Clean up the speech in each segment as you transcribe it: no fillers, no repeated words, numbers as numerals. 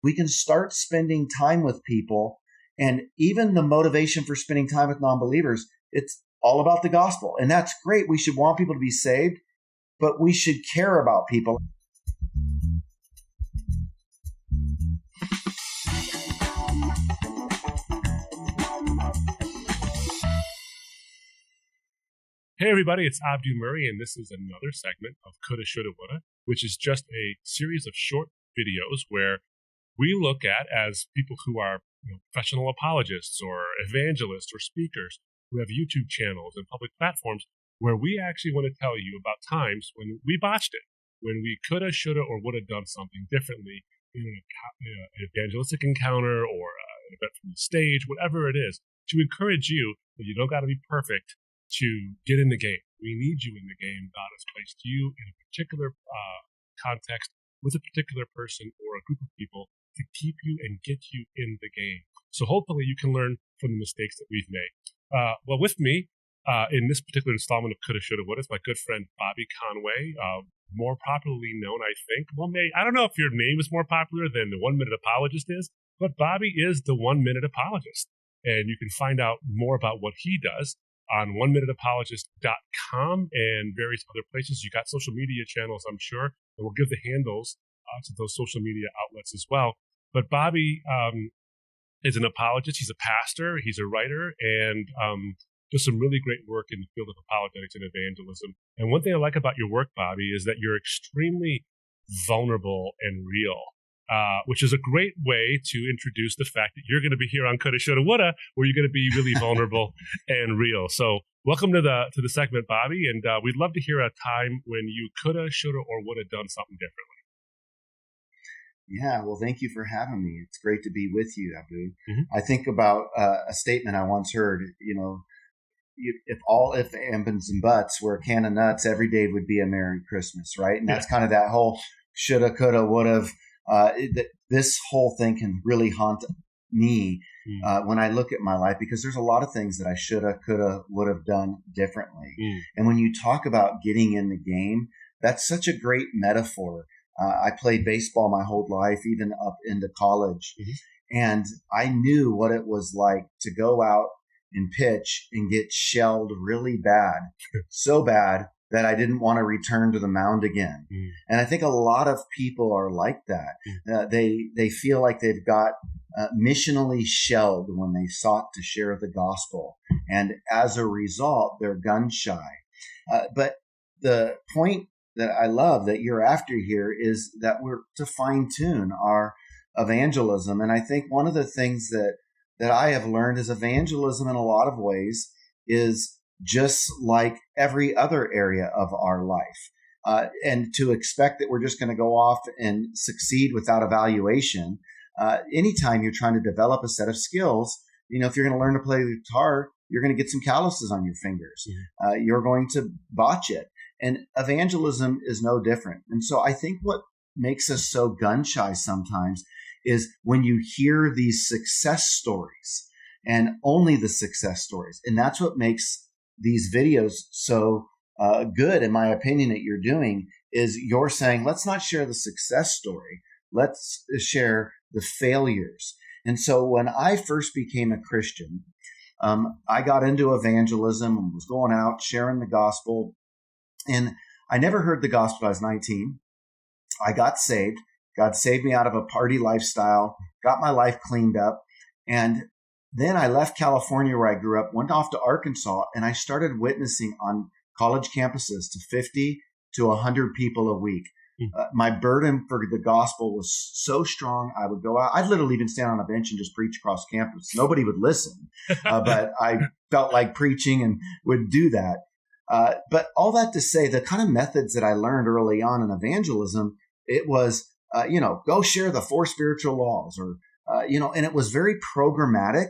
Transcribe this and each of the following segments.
we can start spending time with people. And even the motivation for spending time with non-believers, it's all about the gospel. And that's great. We should want people to be saved, but we should care about people. Hey everybody, it's Abdu Murray, and this is another segment of Coulda, Shoulda, Woulda, which is just a series of short videos where we look at, as people who are professional apologists or evangelists or speakers who have YouTube channels and public platforms, where we actually want to tell you about times when we botched it, when we coulda, shoulda, or woulda done something differently in an evangelistic encounter or an event from the stage, whatever it is, to encourage you that you don't got to be perfect to get in the game. We need you in the game. God has placed you in a particular context with a particular person or a group of people to keep you and get you in the game. So hopefully you can learn from the mistakes that we've made. Well, with me in this particular installment of Coulda, Shoulda, Woulda is my good friend Bobby Conway, more popularly known, I think. Well, I don't know if your name is more popular than the 1 Minute Apologist is, but Bobby is the 1 Minute Apologist. And you can find out more about what he does on oneminuteapologist.com and various other places. You got social media channels, I'm sure, and we'll give the handles to those social media outlets as well. But Bobby is an apologist. He's a pastor. He's a writer, and does some really great work in the field of apologetics and evangelism. And one thing I like about your work, Bobby, is that you're extremely vulnerable and real. Which is a great way to introduce the fact that you're going to be here on Coulda, Shoulda, Woulda, where you're going to be really vulnerable and real. So welcome to the segment, Bobby, and we'd love to hear a time when you coulda, shoulda, or woulda done something differently. Yeah, well, thank you for having me. It's great to be with you, Abu. Mm-hmm. I think about a statement I once heard, if all if, ands, and buts were a can of nuts, every day would be a Merry Christmas, right? And that's kind of that whole shoulda, coulda, woulda. This whole thing can really haunt me when I look at my life, because there's a lot of things that I shoulda, coulda, would have done differently. And when you talk about getting in the game, that's such a great metaphor. I played baseball my whole life, even up into college. And I knew what it was like to go out and pitch and get shelled really bad, so bad that I didn't want to return to the mound again. And I think a lot of people are like that. They feel like they've got missionally shelled when they sought to share the gospel. And as a result, they're gun shy. But the point that I love that you're after here is that we're to fine tune our evangelism. And I think one of the things that I have learned is evangelism in a lot of ways is just like every other area of our life. And to expect that we're just going to go off and succeed without evaluation. Anytime you're trying to develop a set of skills, if you're going to learn to play the guitar, you're going to get some calluses on your fingers. You're going to botch it. And evangelism is no different. And so I think what makes us so gun shy sometimes is when you hear these success stories, and only the success stories. And that's what makes these videos so good, in my opinion, that you're doing, is you're saying, let's not share the success story. Let's share the failures. And so when I first became a Christian, I got into evangelism and was going out sharing the gospel. And I never heard the gospel. I was 19. I got saved. God saved me out of a party lifestyle, got my life cleaned up. And then I left California, where I grew up, went off to Arkansas, and I started witnessing on college campuses to 50 to 100 people a week. My burden for the gospel was so strong. I would go out. I'd literally even stand on a bench and just preach across campus. Nobody would listen, but I felt like preaching and would do that. But all that to say, the kind of methods that I learned early on in evangelism, it was, go share the 4 spiritual laws, or and it was very programmatic.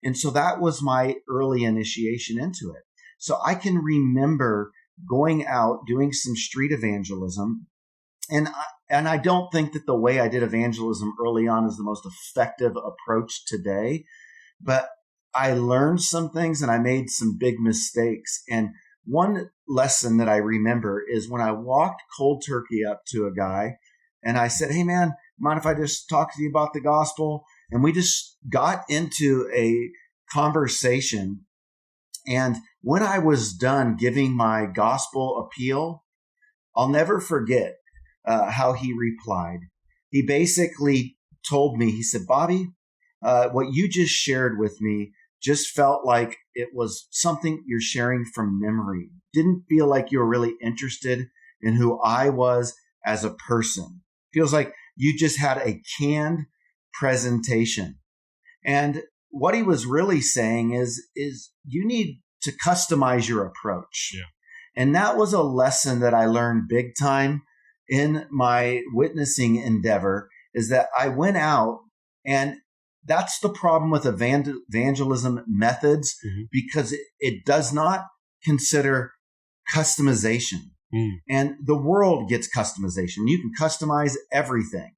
And so that was my early initiation into it. So I can remember going out, doing some street evangelism. And I don't think that the way I did evangelism early on is the most effective approach today, but I learned some things and I made some big mistakes. And one lesson that I remember is when I walked cold turkey up to a guy and I said, "Hey man, mind if I just talk to you about the gospel? And we just got into a conversation. And when I was done giving my gospel appeal, I'll never forget how he replied. He basically told me, he said, Bobby, what you just shared with me just felt like it was something you're sharing from memory. Didn't feel like you were really interested in who I was as a person. Feels like you just had a canned presentation. And what he was really saying is you need to customize your approach. Yeah. And that was a lesson that I learned big time in my witnessing endeavor, is that I went out, and that's the problem with evangelism methods, because it does not consider customization. And the world gets customization. You can customize everything.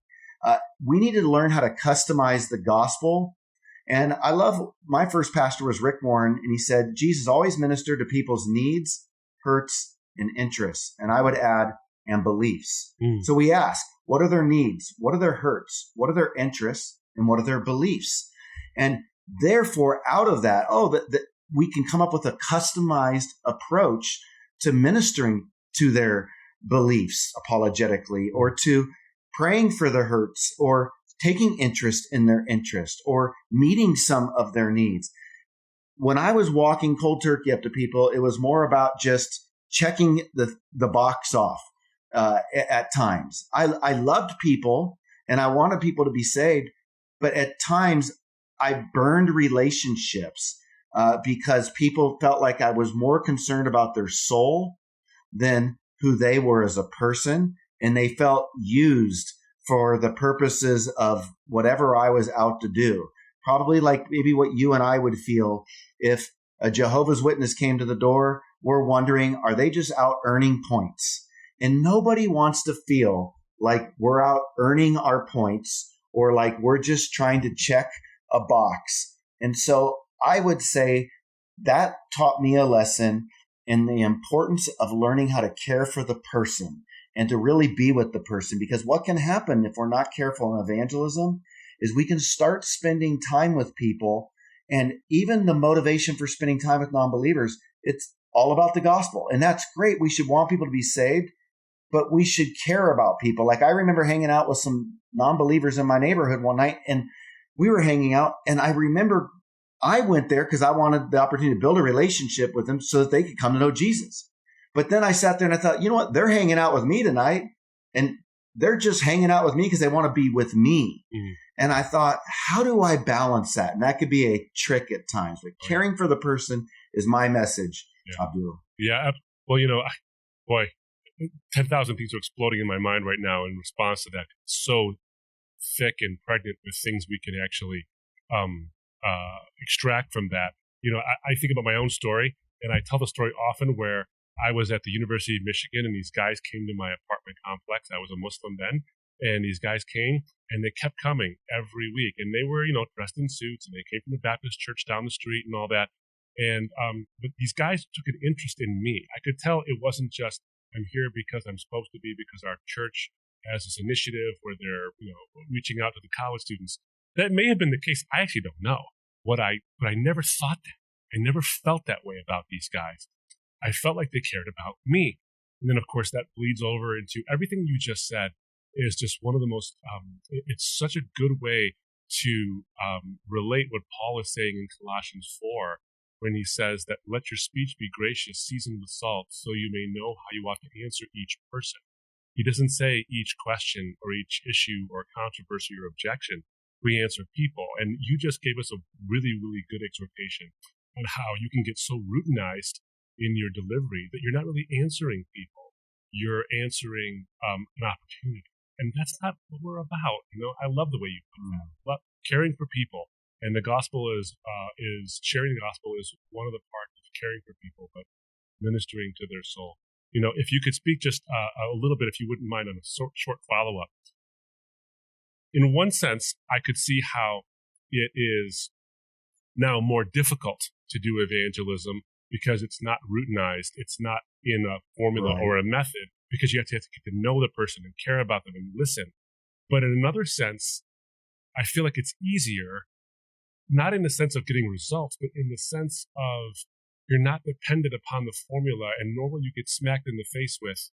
We need to learn how to customize the gospel. And I love, my first pastor was Rick Warren, and he said, Jesus always ministered to people's needs, hurts, and interests. And I would add, and beliefs. So we ask, what are their needs? What are their hurts? What are their interests? And what are their beliefs? And therefore, out of that, we can come up with a customized approach to ministering to their beliefs apologetically, or to praying for their hurts, or taking interest in their interest, or meeting some of their needs. When I was walking cold turkey up to people, it was more about just checking the box off at times. I loved people and I wanted people to be saved, but at times I burned relationships because people felt like I was more concerned about their soul than who they were as a person, and they felt used for the purposes of whatever I was out to do. Probably like maybe what you and I would feel if a Jehovah's Witness came to the door. We're wondering, are they just out earning points? And nobody wants to feel like we're out earning our points, or like we're just trying to check a box. And so I would say that taught me a lesson in the importance of learning how to care for the person and to really be with the person. Because what can happen if we're not careful in evangelism is we can start spending time with people, and even the motivation for spending time with non-believers, it's all about the gospel. And that's great. We should want people to be saved, but we should care about people. Like I remember hanging out with some non-believers in my neighborhood one night, and we were hanging out, and I remember I went there because I wanted the opportunity to build a relationship with them so that they could come to know Jesus. But then I sat there and I thought, you know what? They're hanging out with me tonight, and they're just hanging out with me because they want to be with me. And I thought, how do I balance that? And that could be a trick at times, but caring for the person is my message, Abdul. Yeah. Well, boy, 10,000 things are exploding in my mind right now in response to that. It's so thick and pregnant with things we can actually extract from that. I think about my own story, and I tell the story often where I was at the University of Michigan, and these guys came to my apartment complex. I was a Muslim then, and these guys came, and they kept coming every week. And they were, dressed in suits, and they came from the Baptist church down the street and all that. And but these guys took an interest in me. I could tell it wasn't just, I'm here because I'm supposed to be, because our church has this initiative where they're, reaching out to the college students. That may have been the case. I actually don't know. But I never thought that. I never felt that way about these guys. I felt like they cared about me. And then, of course, that bleeds over into everything you just said is just one of the most, it's such a good way to relate what Paul is saying in Colossians 4 when he says that let your speech be gracious, seasoned with salt, so you may know how you ought to answer each person. He doesn't say each question or each issue or controversy or objection. We answer people. And you just gave us a really, really good exhortation on how you can get so routinized in your delivery that you're not really answering people. You're answering an opportunity. And that's not what we're about. I love the way you put that. But caring for people. And the gospel is sharing the gospel is one of the parts of caring for people, but ministering to their soul. If you could speak just a little bit, if you wouldn't mind, on a short follow-up. In one sense, I could see how it is now more difficult to do evangelism because it's not routinized. It's not in a formula or a method, because you have to get to know the person and care about them and listen. But in another sense, I feel like it's easier, not in the sense of getting results, but in the sense of you're not dependent upon the formula, and nor will you get smacked in the face with,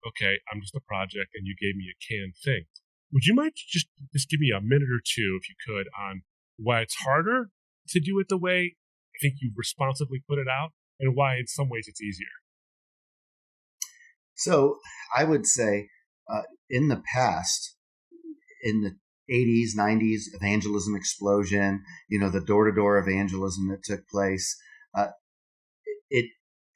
okay, I'm just a project and you gave me a canned thing. Would you mind just give me a minute or two, if you could, on why it's harder to do it the way I think you responsibly put it out, and why in some ways it's easier? So I would say in the past, in the 80s, 90s, evangelism explosion, the door-to-door evangelism that took place, it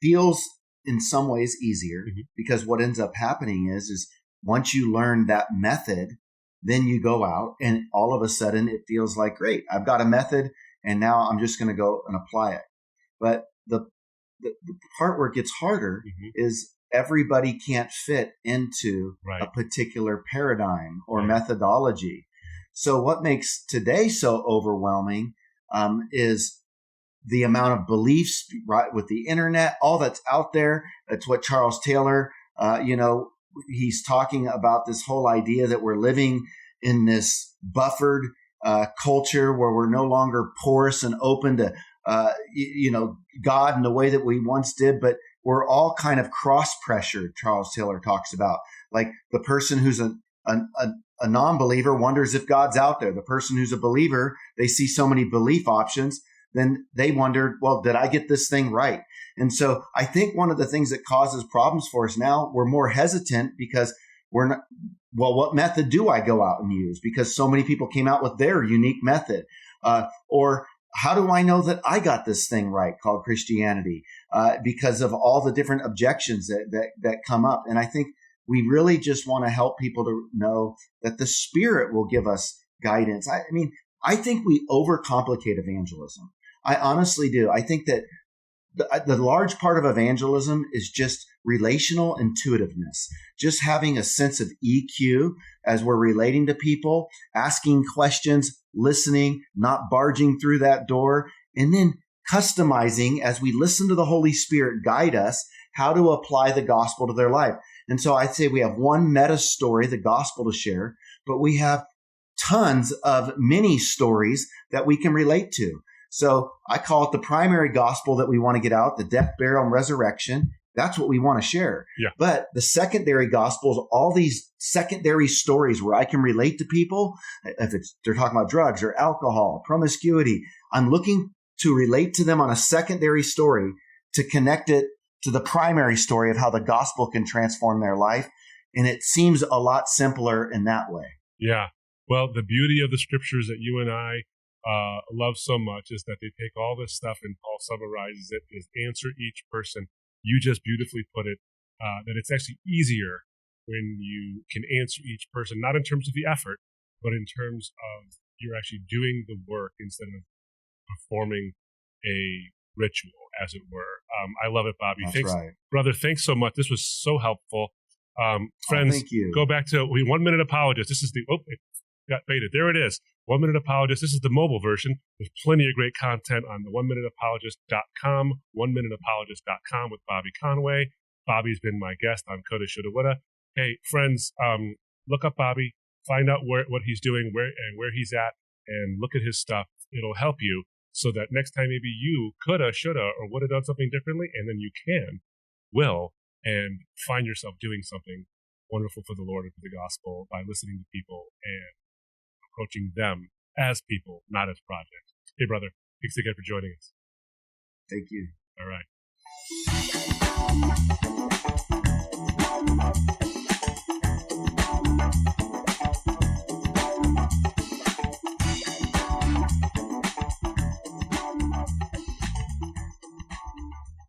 feels in some ways easier, because what ends up happening is once you learn that method, then you go out and all of a sudden it feels like, great, I've got a method and now I'm just going to go and apply it. But the part where it gets harder is everybody can't fit into a particular paradigm or methodology. So what makes today so overwhelming is the amount of beliefs, right, with the internet, all that's out there. That's what Charles Taylor, he's talking about, this whole idea that we're living in this buffered culture where we're no longer porous and open to, God in the way that we once did, but we're all kind of cross-pressured, Charles Taylor talks about. Like the person who's a non-believer wonders if God's out there. The person who's a believer, they see so many belief options, then they wondered, well, did I get this thing right? And so I think one of the things that causes problems for us now, we're more hesitant because we're not, well, what method do I go out and use? Because so many people came out with their unique method. Or how do I know that I got this thing right called Christianity? Because of all the different objections that come up. And I think we really just want to help people to know that the Spirit will give us guidance. I think we overcomplicate evangelism. I honestly do. I think that the large part of evangelism is just relational intuitiveness, just having a sense of EQ as we're relating to people, asking questions, listening, not barging through that door, and then customizing as we listen to the Holy Spirit guide us how to apply the gospel to their life. And so I'd say we have one meta story, the gospel, to share, but we have tons of mini stories that we can relate to. So I call it the primary gospel that we want to get out, the death, burial, and resurrection. That's what we want to share. Yeah. But the secondary gospel is all these secondary stories where I can relate to people. If they're talking about drugs or alcohol, promiscuity, I'm looking to relate to them on a secondary story to connect it to the primary story of how the gospel can transform their life. And it seems a lot simpler in that way. Yeah. Well, the beauty of the scriptures that you and I love so much is that they take all this stuff, and Paul summarizes it as answer each person. You just beautifully put it, that it's actually easier when you can answer each person, not in terms of the effort, but in terms of you're actually doing the work instead of performing a ritual, as it were. I love it, Bobby. That's thanks, right. Brother. Thanks so much. This was so helpful. Friends, thank you. Go back to 1 Minute Apologist. This is it got faded. There it is. 1 Minute Apologist. This is the mobile version. There's plenty of great content on the 1minuteapologist.com, 1minuteapologist.com with Bobby Conway. Bobby's been my guest on Coulda, Shoulda, Woulda. Hey, friends, look up Bobby, find out what he's doing, where he's at, and look at his stuff. It'll help you so that next time maybe you coulda, shoulda, or would have done something differently, and then you will, and find yourself doing something wonderful for the Lord and for the gospel by listening to people and approaching them as people, not as projects. Hey, brother, thanks again for joining us. Thank you. All right.